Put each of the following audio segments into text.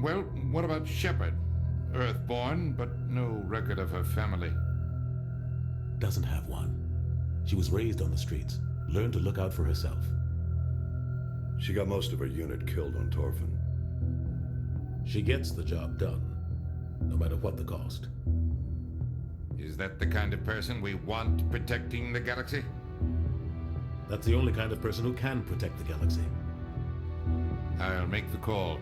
Well, what about Shepard? Earthborn, but no record of her family. Doesn't have one. She was raised on the streets, learned to look out for herself. She got most of her unit killed on Torfin. She gets the job done, no matter what the cost. Is that the kind of person we want protecting the galaxy? That's the only kind of person who can protect the galaxy. I'll make the call.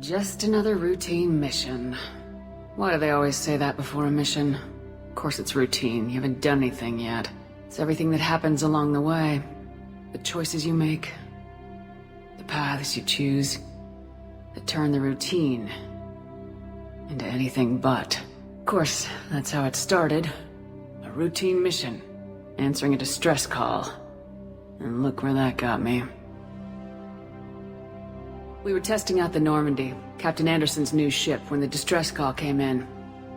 Just another routine mission. Why do they always say that before a mission? Of course it's routine, you haven't done anything yet. It's everything that happens along the way. The choices you make, the paths you choose, that turn the routine into anything but. Of course, that's how it started. A routine mission, answering a distress call. And look where that got me. We were testing out the Normandy, Captain Anderson's new ship, when the distress call came in.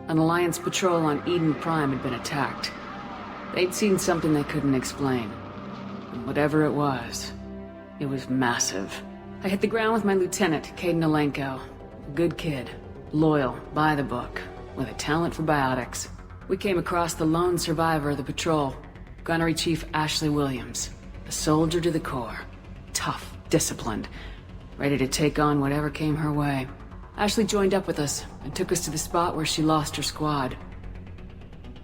An Alliance patrol on Eden Prime had been attacked. They'd seen something they couldn't explain. And whatever it was massive. I hit the ground with my lieutenant, Caden Alenko. A good kid, loyal, by the book, with a talent for biotics. We came across the lone survivor of the patrol, Gunnery Chief Ashley Williams. A soldier to the core. Tough, disciplined, ready to take on whatever came her way. Ashley joined up with us and took us to the spot where she lost her squad.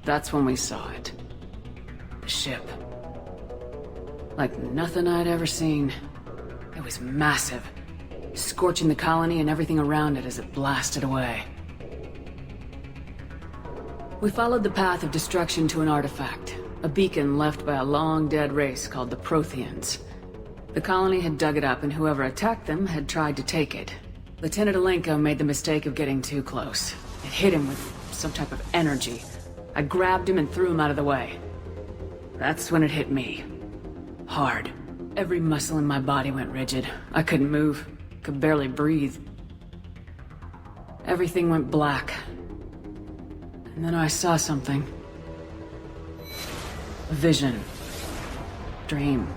That's when we saw it. The ship. Like nothing I'd ever seen. It was massive, scorching the colony and everything around it as it blasted away. We followed the path of destruction to an artifact, a beacon left by a long-dead race called the Protheans. The colony had dug it up, and whoever attacked them had tried to take it. Lieutenant Alenko made the mistake of getting too close. It hit him with some type of energy. I grabbed him and threw him out of the way. That's when it hit me. Hard. Every muscle in my body went rigid. I couldn't move. Could barely breathe. Everything went black. And then I saw something. A vision. Dream.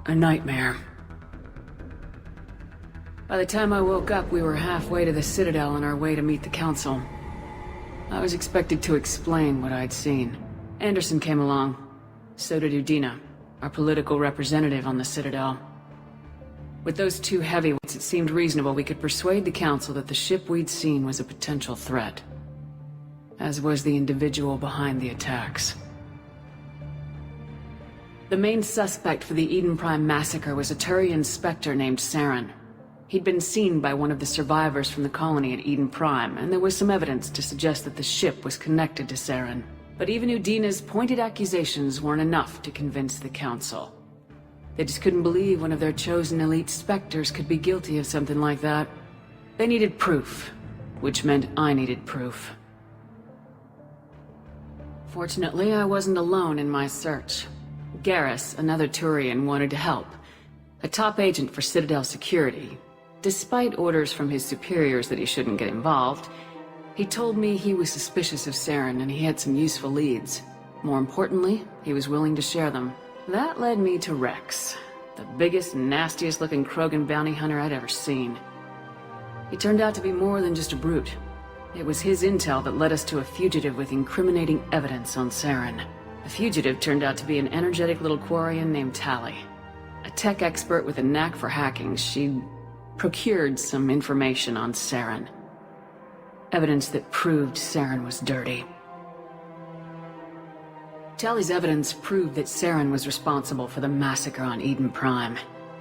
A nightmare. By the time I woke up, we were halfway to the Citadel on our way to meet the Council. I was expected to explain what I'd seen. Anderson came along. So did Udina, our political representative on the Citadel. With those two heavyweights, it seemed reasonable we could persuade the Council that the ship we'd seen was a potential threat. As was the individual behind the attacks. The main suspect for the Eden Prime massacre was a Turian Spectre named Saren. He'd been seen by one of the survivors from the colony at Eden Prime, and there was some evidence to suggest that the ship was connected to Saren. But even Udina's pointed accusations weren't enough to convince the Council. They just couldn't believe one of their chosen elite Spectres could be guilty of something like that. They needed proof, which meant I needed proof. Fortunately, I wasn't alone in my search. Garrus, another Turian, wanted to help. A top agent for Citadel security. Despite orders from his superiors that he shouldn't get involved, he told me he was suspicious of Saren and he had some useful leads. More importantly, he was willing to share them. That led me to Rex, the biggest, nastiest looking Krogan bounty hunter I'd ever seen. He turned out to be more than just a brute. It was his intel that led us to a fugitive with incriminating evidence on Saren. The fugitive turned out to be an energetic little Quarian named Tali. A tech expert with a knack for hacking, she'd procured some information on Saren. Evidence that proved Saren was dirty. Tali's evidence proved that Saren was responsible for the massacre on Eden Prime,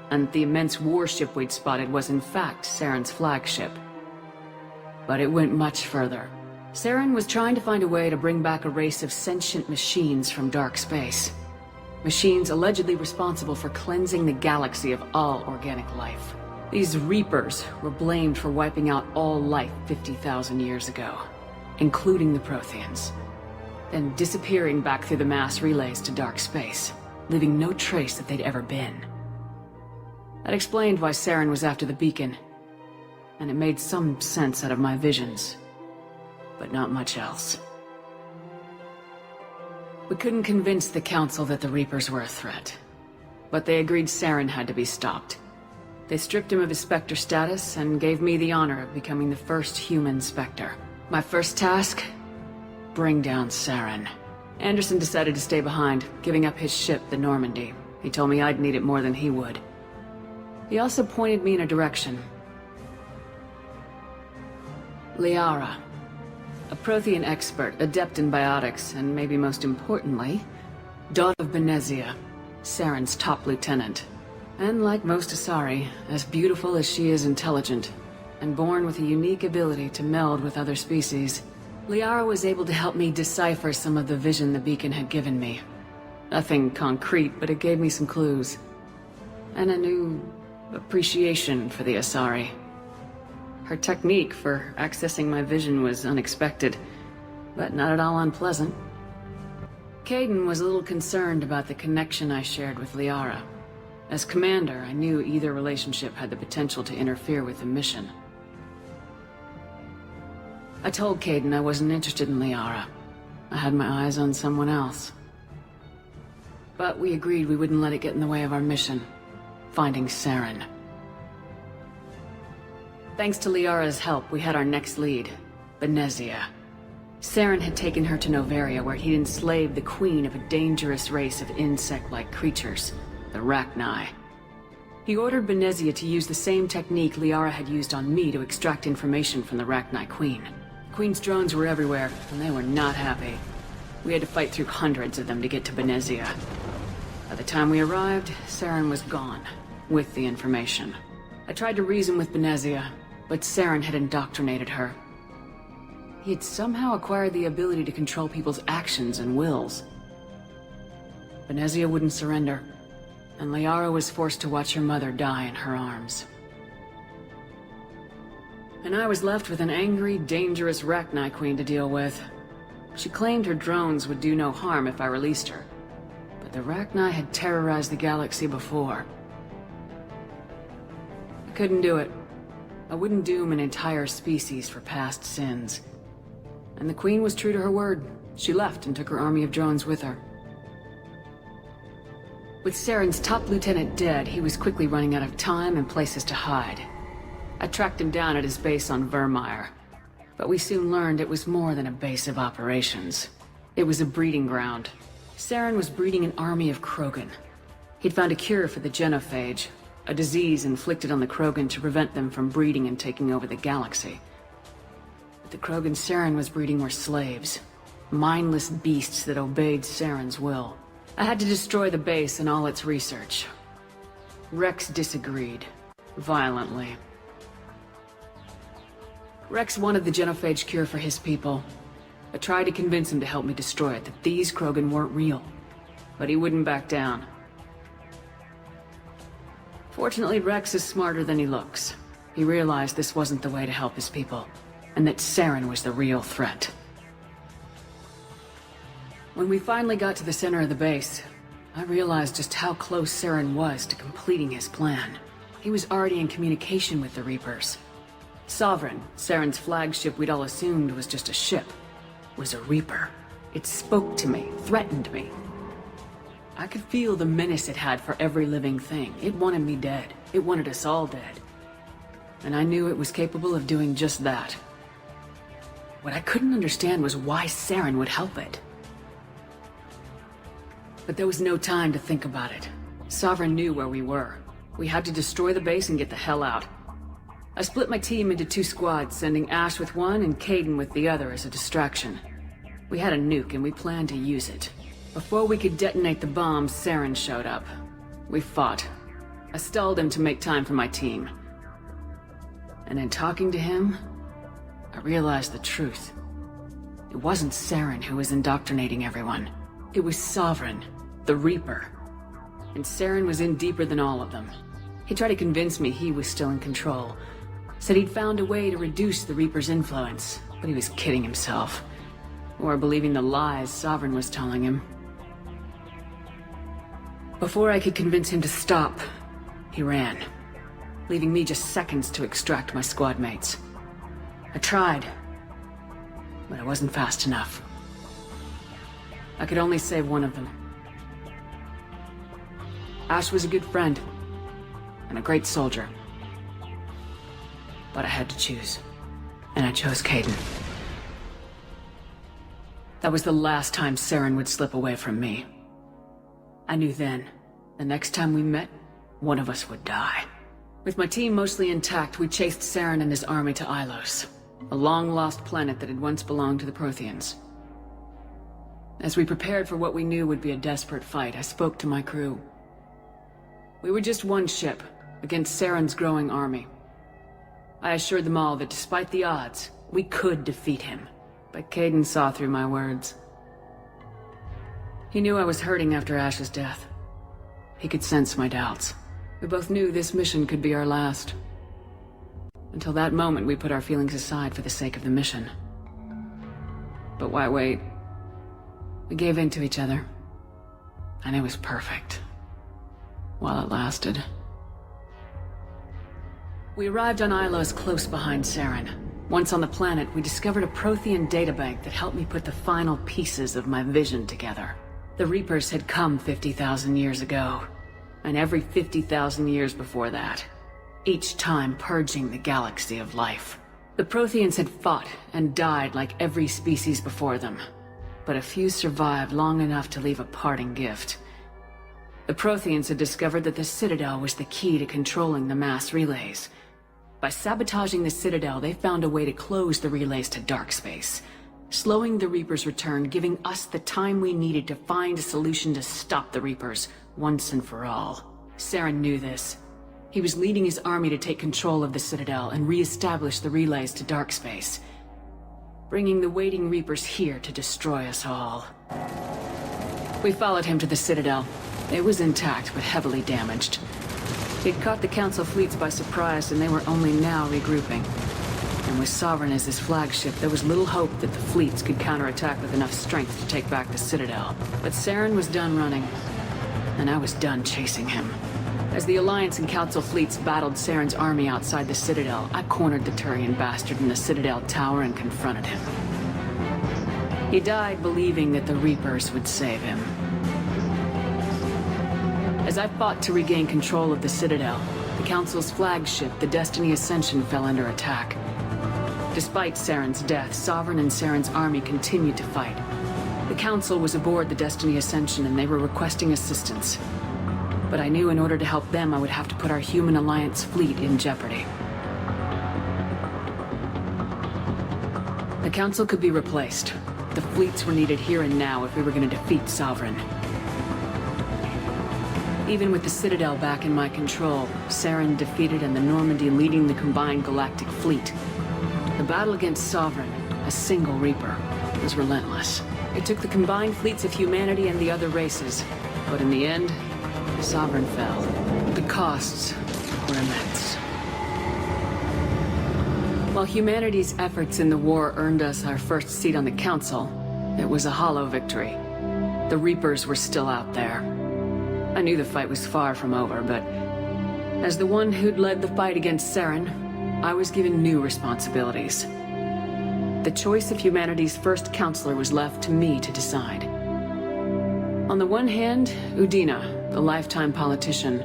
and the immense warship we'd spotted was in fact Saren's flagship. But it went much further. Saren was trying to find a way to bring back a race of sentient machines from dark space. Machines allegedly responsible for cleansing the galaxy of all organic life. These Reapers were blamed for wiping out all life 50,000 years ago, including the Protheans, then disappearing back through the mass relays to dark space, leaving no trace that they'd ever been. That explained why Saren was after the beacon, and it made some sense out of my visions, but not much else. We couldn't convince the Council that the Reapers were a threat, but they agreed Saren had to be stopped. They stripped him of his Spectre status and gave me the honor of becoming the first human Spectre. My first task? Bring down Saren. Anderson decided to stay behind, giving up his ship, the Normandy. He told me I'd need it more than he would. He also pointed me in a direction. Liara. A Prothean expert, adept in biotics, and maybe most importantly, daughter of Benezia, Saren's top lieutenant. And like most Asari, as beautiful as she is intelligent, and born with a unique ability to meld with other species, Liara was able to help me decipher some of the vision the beacon had given me. Nothing concrete, but it gave me some clues. And a new appreciation for the Asari. Her technique for accessing my vision was unexpected, but not at all unpleasant. Kaidan was a little concerned about the connection I shared with Liara. As commander, I knew either relationship had the potential to interfere with the mission. I told Kaidan I wasn't interested in Liara. I had my eyes on someone else. But we agreed we wouldn't let it get in the way of our mission, finding Saren. Thanks to Liara's help, we had our next lead, Benezia. Saren had taken her to Noveria, where he'd enslaved the queen of a dangerous race of insect-like creatures, the Rachni. He ordered Benezia to use the same technique Liara had used on me to extract information from the Rachni queen. The queen's drones were everywhere, and they were not happy. We had to fight through hundreds of them to get to Benezia. By the time we arrived, Saren was gone, with the information. I tried to reason with Benezia, but Saren had indoctrinated her. He had somehow acquired the ability to control people's actions and wills. Benezia wouldn't surrender, and Liara was forced to watch her mother die in her arms. And I was left with an angry, dangerous Rachni queen to deal with. She claimed her drones would do no harm if I released her, but the Rachni had terrorized the galaxy before. I couldn't do it. I wouldn't doom an entire species for past sins. And the Queen was true to her word. She left and took her army of drones with her. With Saren's top lieutenant dead, he was quickly running out of time and places to hide. I tracked him down at his base on Vermeer, but we soon learned it was more than a base of operations. It was a breeding ground. Saren was breeding an army of Krogan. He'd found a cure for the genophage, a disease inflicted on the Krogan to prevent them from breeding and taking over the galaxy. But the Krogan Saren was breeding were slaves, mindless beasts that obeyed Saren's will. I had to destroy the base and all its research. Rex disagreed, violently. Rex wanted the genophage cure for his people. I tried to convince him to help me destroy it, that these Krogan weren't real. But he wouldn't back down. Fortunately, Rex is smarter than he looks. He realized this wasn't the way to help his people, and that Saren was the real threat. When we finally got to the center of the base, I realized just how close Saren was to completing his plan. He was already in communication with the Reapers. Sovereign, Saren's flagship we'd all assumed was just a ship, was a Reaper. It spoke to me, threatened me. I could feel the menace it had for every living thing. It wanted me dead. It wanted us all dead. And I knew it was capable of doing just that. What I couldn't understand was why Saren would help it. But there was no time to think about it. Sovereign knew where we were. We had to destroy the base and get the hell out. I split my team into 2 squads, sending Ash with one and Kaidan with the other as a distraction. We had a nuke and we planned to use it. Before we could detonate the bomb, Saren showed up. We fought. I stalled him to make time for my team. And in talking to him, I realized the truth. It wasn't Saren who was indoctrinating everyone. It was Sovereign. The Reaper. And Saren was in deeper than all of them. He tried to convince me he was still in control. Said he'd found a way to reduce the Reaper's influence, but he was kidding himself. Or believing the lies Sovereign was telling him. Before I could convince him to stop, he ran, leaving me just seconds to extract my squad mates. I tried, but I wasn't fast enough. I could only save one of them. Ash was a good friend, and a great soldier. But I had to choose, and I chose Kaidan. That was the last time Saren would slip away from me. I knew then, the next time we met, one of us would die. With my team mostly intact, we chased Saren and his army to Ilos, a long-lost planet that had once belonged to the Protheans. As we prepared for what we knew would be a desperate fight, I spoke to my crew. We were just one ship, against Saren's growing army. I assured them all that despite the odds, we could defeat him. But Kaidan saw through my words. He knew I was hurting after Ash's death. He could sense my doubts. We both knew this mission could be our last. Until that moment, we put our feelings aside for the sake of the mission. But why wait? We gave in to each other. And it was perfect. While it lasted. We arrived on Ilos close behind Saren. Once on the planet, we discovered a Prothean databank that helped me put the final pieces of my vision together. The Reapers had come 50,000 years ago, and every 50,000 years before that, each time purging the galaxy of life. The Protheans had fought and died like every species before them, but a few survived long enough to leave a parting gift. The Protheans had discovered that the Citadel was the key to controlling the mass relays. By sabotaging the Citadel, they found a way to close the relays to dark space, slowing the Reapers' return, giving us the time we needed to find a solution to stop the Reapers once and for all. Saren knew this. He was leading his army to take control of the Citadel and re-establish the relays to dark space, bringing the waiting Reapers here to destroy us all. We followed him to the Citadel. It was intact, but heavily damaged. He'd caught the Council fleets by surprise, and they were only now regrouping. And with Sovereign as his flagship, there was little hope that the fleets could counterattack with enough strength to take back the Citadel. But Saren was done running, and I was done chasing him. As the Alliance and Council fleets battled Saren's army outside the Citadel, I cornered the Turian bastard in the Citadel tower and confronted him. He died believing that the Reapers would save him. As I fought to regain control of the Citadel, the Council's flagship, the Destiny Ascension, fell under attack. Despite Saren's death, Sovereign and Saren's army continued to fight. The Council was aboard the Destiny Ascension and they were requesting assistance. But I knew in order to help them, I would have to put our human Alliance fleet in jeopardy. The Council could be replaced. The fleets were needed here and now if we were going to defeat Sovereign. Even with the Citadel back in my control, Saren defeated and the Normandy leading the combined galactic fleet. The battle against Sovereign, a single Reaper, was relentless. It took the combined fleets of humanity and the other races, but in the end, Sovereign fell. The costs were immense. While humanity's efforts in the war earned us our first seat on the Council, it was a hollow victory. The Reapers were still out there. I knew the fight was far from over, but as the one who'd led the fight against Saren, I was given new responsibilities. The choice of humanity's first counselor was left to me to decide. On the one hand, Udina, the lifetime politician,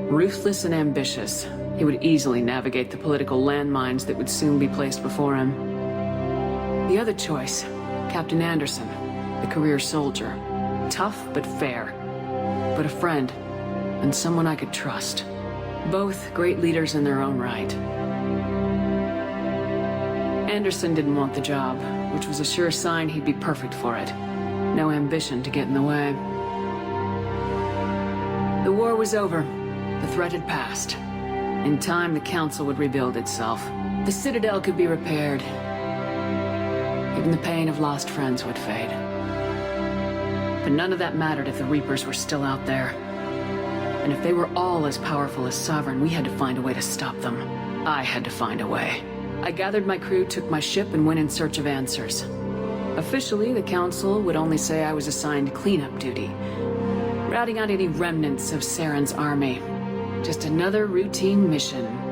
ruthless and ambitious. He would easily navigate the political landmines that would soon be placed before him. The other choice, Captain Anderson, the career soldier. Tough but fair. But a friend, and someone I could trust. Both great leaders in their own right. Anderson didn't want the job, which was a sure sign he'd be perfect for it. No ambition to get in the way. The war was over. The threat had passed. In time, the Council would rebuild itself. The Citadel could be repaired. Even the pain of lost friends would fade. But none of that mattered if the Reapers were still out there. And if they were all as powerful as Sovereign, we had to find a way to stop them. I had to find a way. I gathered my crew, took my ship, and went in search of answers. Officially, the Council would only say I was assigned cleanup duty, routing out any remnants of Saren's army. Just another routine mission.